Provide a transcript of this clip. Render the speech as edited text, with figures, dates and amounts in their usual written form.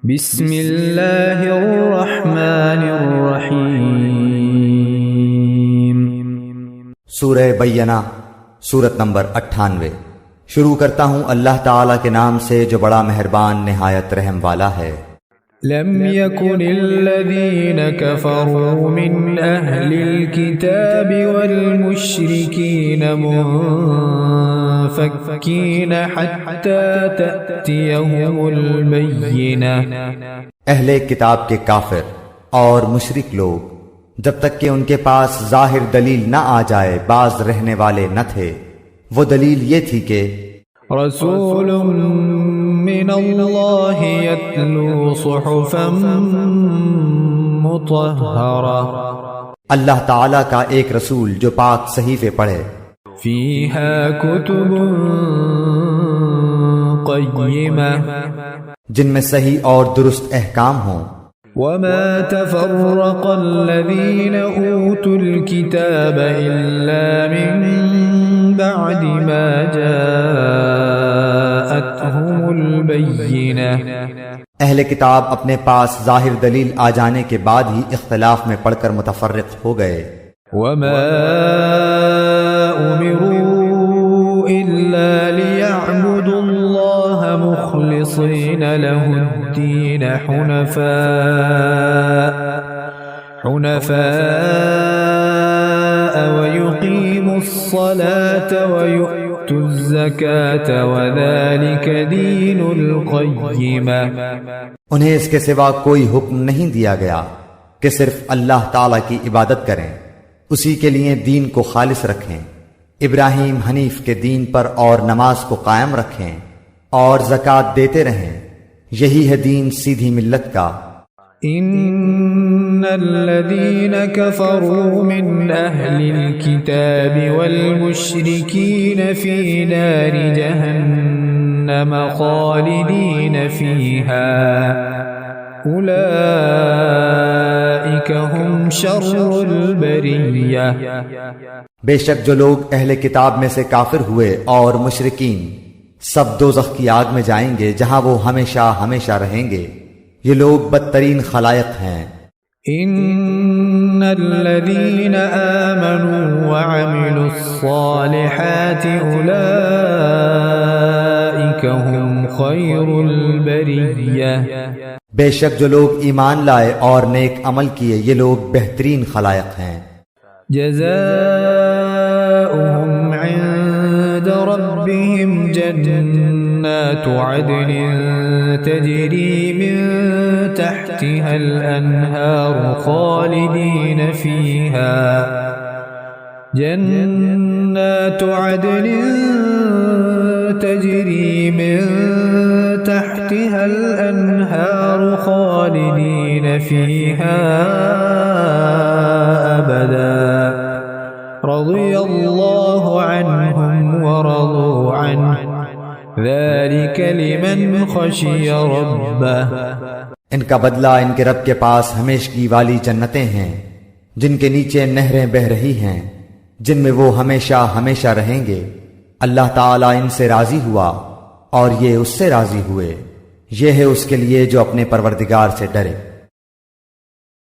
بسم اللہ الرحمن الرحیم۔ سورہ بینہ، سورت نمبر 98۔ شروع کرتا ہوں اللہ تعالیٰ کے نام سے جو بڑا مہربان نہایت رحم والا ہے۔ لم يكن الذين كفروا من أهل الكتاب والمشركين منفكين حتى تأتيهم البينة۔ اہل کتاب کے کافر اور مشرک لوگ جب تک کہ ان کے پاس ظاہر دلیل نہ آ جائے باز رہنے والے نہ تھے۔ وہ دلیل یہ تھی کہ رسول من اللہ یتلو صحفا مطہرہ، اللہ تعالیٰ کا ایک رسول جو پاک صحیفے پڑھے، فیہا کتب قیمہ، جن میں صحیح اور درست احکام ہوں۔ وما تفرق الذین اوتوا الکتاب الا من بعد ما جاءتهم البینہ۔ اہل کتاب اپنے پاس ظاہر دلیل آ جانے کے بعد ہی اختلاف میں پڑھ کر متفرق ہو گئے۔ وما امروا الا ليعبدوا الله مخلصين له الدين حنفاء ويقيموا الصلاة ويؤتوا الزكاة وذلك دين القيمة۔ انہیں اس کے سوا کوئی حکم نہیں دیا گیا کہ صرف اللہ تعالیٰ کی عبادت کریں، اسی کے لیے دین کو خالص رکھیں، ابراہیم حنیف کے دین پر، اور نماز کو قائم رکھیں اور زکوٰۃ دیتے رہیں، یہی ہے دین سیدھی ملت کا۔ ان الذين كفروا من اهل الكتاب والمشركين في نار جهنم خالدين فيها اولئك هم شر البرية۔ بے شک جو لوگ اہل کتاب میں سے کافر ہوئے اور مشرکین سب دوزخ کی آگ میں جائیں گے جہاں وہ ہمیشہ ہمیشہ رہیں گے، یہ لوگ بدترین خلائق ہیں۔ ان الذين آمنوا وعملوا الصالحات اولئك هم خير البرية۔ بے شک جو لوگ ایمان لائے اور نیک عمل کیے، یہ لوگ بہترین خلائق ہیں۔ جزاؤهم عند ربهم جنات عدن تجري من تحتها الأنهار خالدين فيها، جنات عدن تجري من تحتها الأنهار خالدين فيها أبدا، رضي الله عنهم ورضوا عنه، ذلك لمن خشي ربه۔ ان کا بدلہ ان کے رب کے پاس ہمیشگی والی جنتیں ہیں جن کے نیچے نہریں بہہ رہی ہیں، جن میں وہ ہمیشہ ہمیشہ رہیں گے۔ اللہ تعالیٰ ان سے راضی ہوا اور یہ اس سے راضی ہوئے، یہ ہے اس کے لیے جو اپنے پروردگار سے ڈرے۔